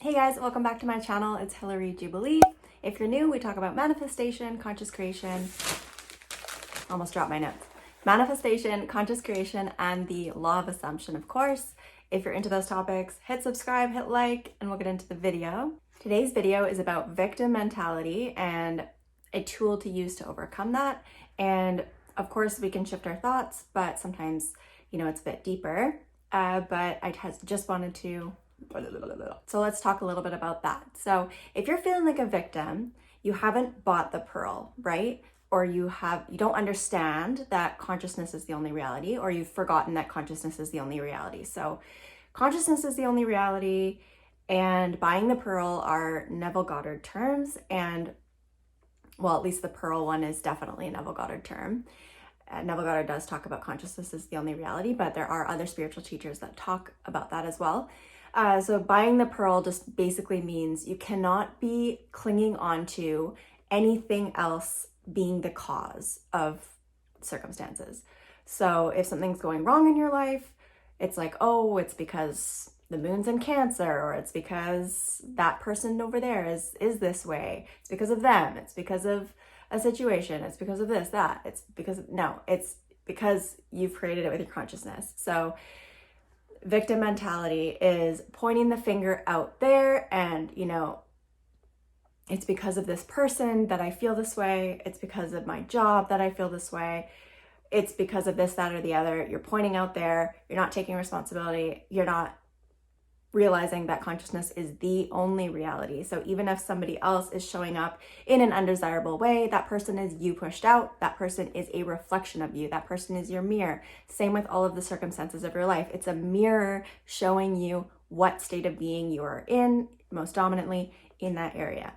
Hey guys, welcome back to my channel. It's Hillary Jubilee. If you're new, we talk about manifestation, conscious creation, almost dropped my notes. Manifestation, conscious creation, and the law of assumption, of course. If you're into those topics, hit subscribe, hit like, and we'll get into the video. Today's video is about victim mentality and a tool to use to overcome that. And of course, we can shift our thoughts, but sometimes, it's a bit deeper. But I just wanted to So let's talk a little bit about that. So if you're feeling like a victim, you haven't bought the pearl, right? Or you don't understand that consciousness is the only reality, or you've forgotten that consciousness is the only reality. So consciousness is the only reality, and buying the pearl are Neville Goddard terms. And well, at least the pearl one is definitely a Neville Goddard term. Neville Goddard does talk about consciousness is the only reality, but there are other spiritual teachers that talk about that as well. So buying the pearl just basically means you cannot be clinging on to anything else being the cause of circumstances. So if something's going wrong in your life, it's like, oh, it's because the moon's in Cancer, or it's because that person over there is this way. It's because of them. It's because of a situation. It's because of this, that. It's because you've created it with your consciousness. So victim mentality is pointing the finger out there and, it's because of this person that I feel this way. It's because of my job that I feel this way. It's because of this, that, or the other. You're pointing out there. You're not taking responsibility. You're not realizing that consciousness is the only reality. So even if somebody else is showing up in an undesirable way, that person is you pushed out. That person is a reflection of you. That person is your mirror. Same with all of the circumstances of your life. It's a mirror showing you what state of being you are in, most dominantly in that area.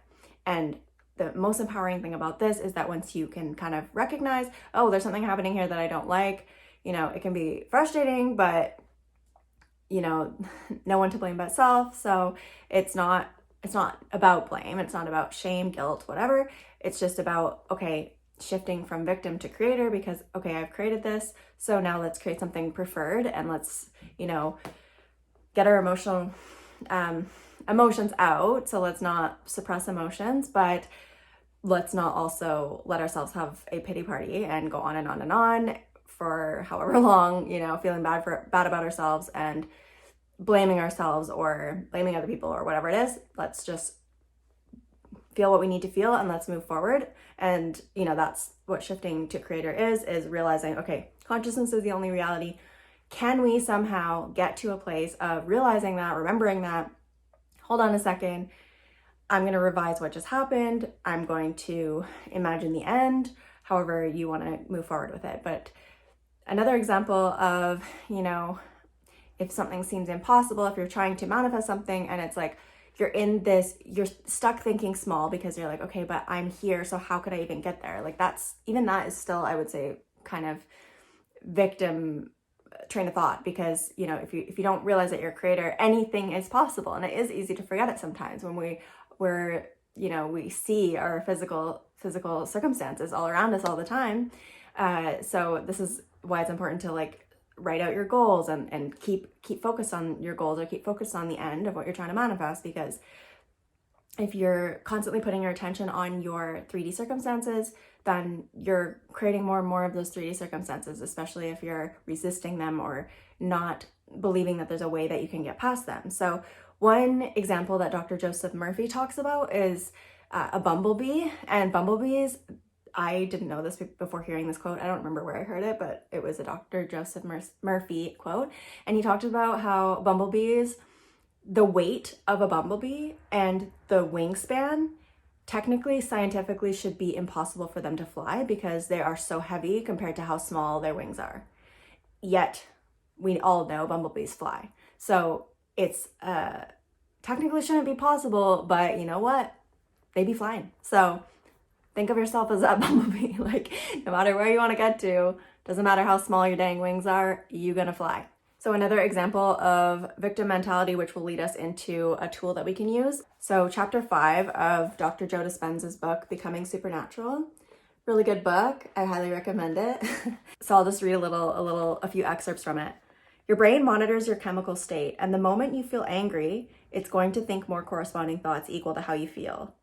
And the most empowering thing about this is that once you can kind of recognize, oh, there's something happening here that I don't like, it can be frustrating, but no one to blame but self. So it's not about blame. It's not about shame, guilt, whatever. It's just about, okay, shifting from victim to creator, because, okay, I've created this. So now let's create something preferred, and let's, get our emotions out. So let's not suppress emotions, but let's not also let ourselves have a pity party and go on and on and on for however long, feeling bad about ourselves and blaming ourselves or blaming other people or whatever it is. Let's just feel what we need to feel and let's move forward. And, that's what shifting to creator is realizing, okay, consciousness is the only reality. Can we somehow get to a place of realizing that, remembering that, hold on a second, I'm going to revise what just happened. I'm going to imagine the end, however you want to move forward with it. But another example of, if something seems impossible, if you're trying to manifest something and it's like, you're stuck thinking small because you're like, okay, but I'm here, so how could I even get there? Like that is still, I would say, kind of victim train of thought, because, if you don't realize that you're a creator, anything is possible. And it is easy to forget it sometimes when we see our physical circumstances all around us all the time. So this is why it's important to write out your goals and keep focused on your goals, or keep focused on the end of what you're trying to manifest. Because if you're constantly putting your attention on your 3D circumstances, then you're creating more and more of those 3D circumstances, especially if you're resisting them or not believing that there's a way that you can get past them. So one example that Dr. Joseph Murphy talks about is a bumblebee. And bumblebees, I didn't know this before hearing this quote. I don't remember where I heard it, but it was a Dr. Joseph Murphy quote. And he talked about how bumblebees, the weight of a bumblebee and the wingspan, technically, scientifically, should be impossible for them to fly because they are so heavy compared to how small their wings are. Yet, we all know bumblebees fly. So it's technically shouldn't be possible, but you know what? They be flying. So think of yourself as that bumblebee. No matter where you want to get to, doesn't matter how small your dang wings are, you're gonna fly. So another example of victim mentality, which will lead us into a tool that we can use. So chapter 5 of Dr. Joe Dispenza's book, Becoming Supernatural. Really good book. I highly recommend it. So I'll just read a few excerpts from it. Your brain monitors your chemical state, and the moment you feel angry, it's going to think more corresponding thoughts equal to how you feel.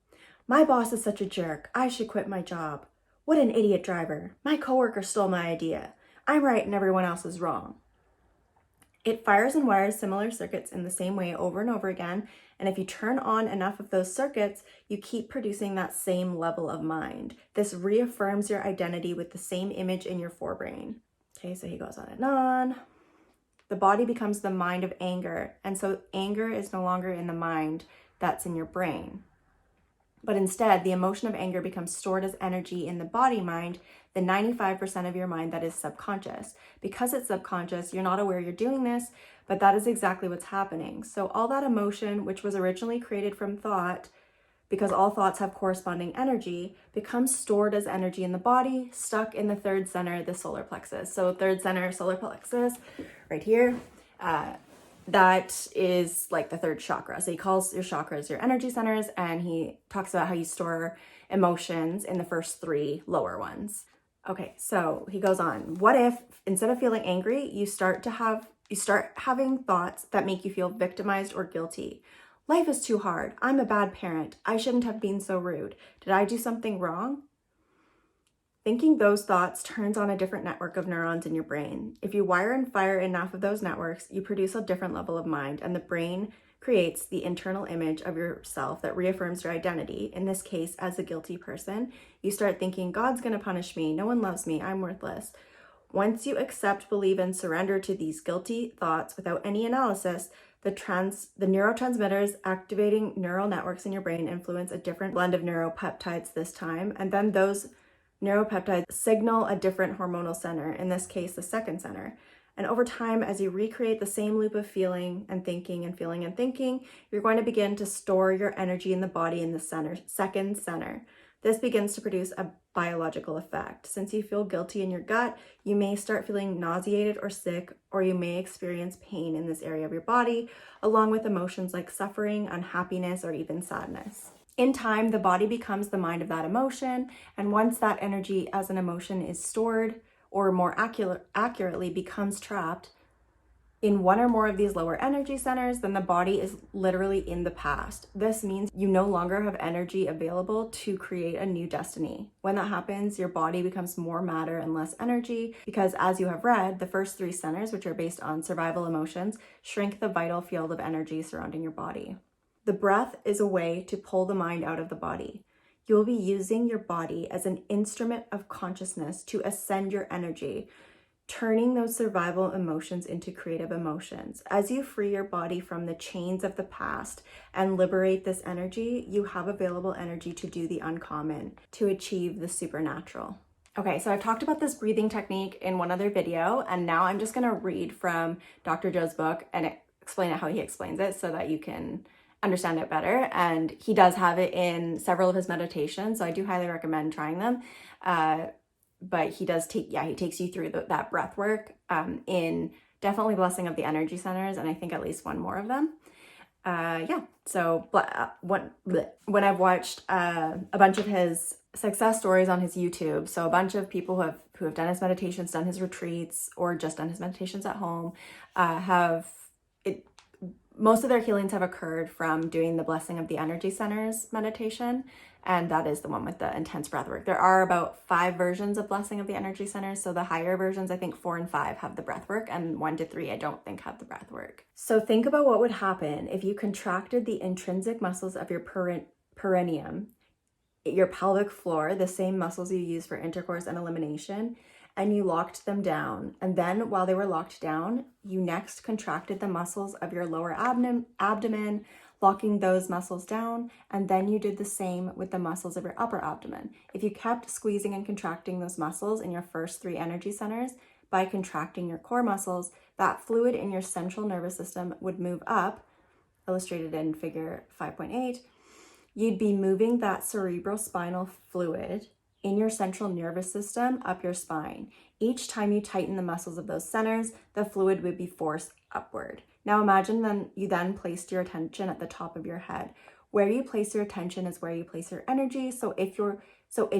My boss is such a jerk. I should quit my job. What an idiot driver. My coworker stole my idea. I'm right and everyone else is wrong. It fires and wires similar circuits in the same way over and over again, and if you turn on enough of those circuits, you keep producing that same level of mind. This reaffirms your identity with the same image in your forebrain. Okay, so he goes on and on. The body becomes the mind of anger, and so anger is no longer in the mind that's in your brain. But instead, the emotion of anger becomes stored as energy in the body mind, the 95% of your mind that is subconscious. Because it's subconscious, you're not aware you're doing this, but that is exactly what's happening. So all that emotion, which was originally created from thought, because all thoughts have corresponding energy, becomes stored as energy in the body, stuck in the third center, the solar plexus. So third center, solar plexus, right here. That is like the third chakra. So he calls your chakras your energy centers, and he talks about how you store emotions in the first three lower ones. Okay, so he goes on. What if instead of feeling angry, you start having thoughts that make you feel victimized or guilty? Life is too hard. I'm a bad parent. I shouldn't have been so rude. Did I do something wrong? Thinking those thoughts turns on a different network of neurons in your brain. If you wire and fire enough of those networks, you produce a different level of mind, and the brain creates the internal image of yourself that reaffirms your identity, in this case, as a guilty person. You start thinking, God's gonna punish me, no one loves me, I'm worthless. Once you accept, believe, and surrender to these guilty thoughts without any analysis, the neurotransmitters activating neural networks in your brain influence a different blend of neuropeptides this time, and then those neuropeptides signal a different hormonal center, in this case, the second center. And over time, as you recreate the same loop of feeling and thinking and feeling and thinking, you're going to begin to store your energy in the body in the center, second center. This begins to produce a biological effect. Since you feel guilty in your gut, you may start feeling nauseated or sick, or you may experience pain in this area of your body, along with emotions like suffering, unhappiness, or even sadness. In time, the body becomes the mind of that emotion, and once that energy as an emotion is stored, or more accurately becomes trapped in one or more of these lower energy centers, then the body is literally in the past. This means you no longer have energy available to create a new destiny. When that happens, your body becomes more matter and less energy, because as you have read, the first three centers, which are based on survival emotions, shrink the vital field of energy surrounding your body. The breath is a way to pull the mind out of the body. You will be using your body as an instrument of consciousness to ascend your energy, turning those survival emotions into creative emotions. As you free your body from the chains of the past and liberate this energy, you have available energy to do the uncommon, to achieve the supernatural. Okay, so I've talked about this breathing technique in one other video, and now I'm just gonna read from Dr. Joe's book and explain it how he explains it so that you can understand it better. And he does have it in several of his meditations, so I do highly recommend trying them. But he takes you through that breath work in definitely Blessing of the Energy Centers, and I think at least one more of them. So when I've watched a bunch of his success stories on his YouTube, so a bunch of people who have done his meditations, done his retreats, or just done his meditations at home, most of their healings have occurred from doing the Blessing of the Energy Centers meditation, and that is the one with the intense breath work. There are about 5 versions of Blessing of the Energy Centers, so the higher versions, I think 4 and 5 have the breath work, and 1 to 3 I don't think have the breath work. So think about what would happen if you contracted the intrinsic muscles of your perineum, your pelvic floor, the same muscles you use for intercourse and elimination, and you locked them down. And then while they were locked down, you next contracted the muscles of your lower abdomen, locking those muscles down, and then you did the same with the muscles of your upper abdomen. If you kept squeezing and contracting those muscles in your first 3 energy centers by contracting your core muscles, that fluid in your central nervous system would move up, illustrated in figure 5.8. You'd be moving that cerebrospinal fluid in your central nervous system up your spine. Each time you tighten the muscles of those centers, the fluid would be forced upward. Now imagine you then placed your attention at the top of your head. Where you place your attention is where you place your energy. So if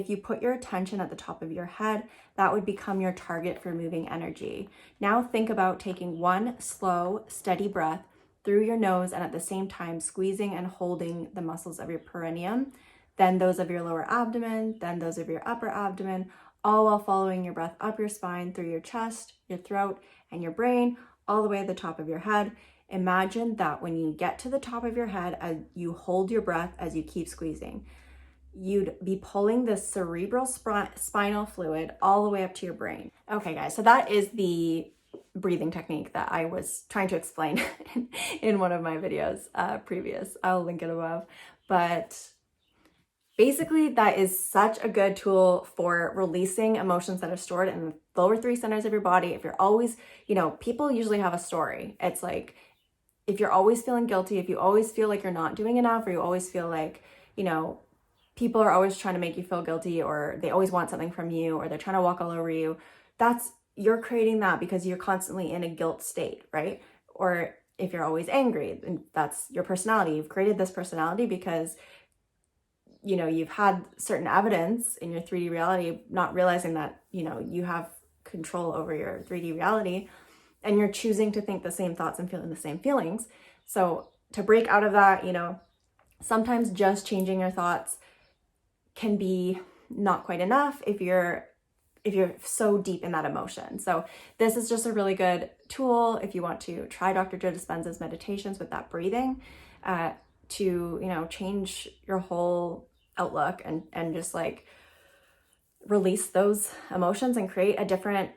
you put your attention at the top of your head, that would become your target for moving energy. Now think about taking one slow, steady breath through your nose and at the same time squeezing and holding the muscles of your perineum, then those of your lower abdomen, then those of your upper abdomen, all while following your breath up your spine through your chest, your throat, and your brain, all the way to the top of your head. Imagine that when you get to the top of your head, as you hold your breath as you keep squeezing, you'd be pulling the cerebral spinal fluid all the way up to your brain. Okay, guys, so that is the breathing technique that I was trying to explain in one of my videos previous. I'll link it above. But basically, that is such a good tool for releasing emotions that are stored in the lower three centers of your body. If you're always, people usually have a story. It's like, if you're always feeling guilty, if you always feel like you're not doing enough, or you always feel like, people are always trying to make you feel guilty, or they always want something from you, or they're trying to walk all over you, you're creating that because you're constantly in a guilt state, right? Or if you're always angry, and that's your personality. You've created this personality because you've had certain evidence in your 3D reality, not realizing that, you have control over your 3D reality, and you're choosing to think the same thoughts and feeling the same feelings. So to break out of that, sometimes just changing your thoughts can be not quite enough if you're so deep in that emotion. So this is just a really good tool if you want to try Dr. Joe Dispenza's meditations with that breathing to, change your whole outlook and just like release those emotions and create a different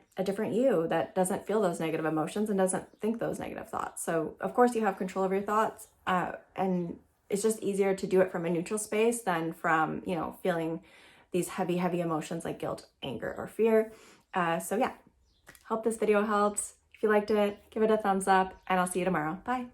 you that doesn't feel those negative emotions and doesn't think those negative thoughts. So of course you have control over your thoughts, and it's just easier to do it from a neutral space than from, feeling these heavy emotions like guilt, anger, or fear. So yeah, hope this video helped. If you liked it, give it a thumbs up, and I'll see you tomorrow. Bye.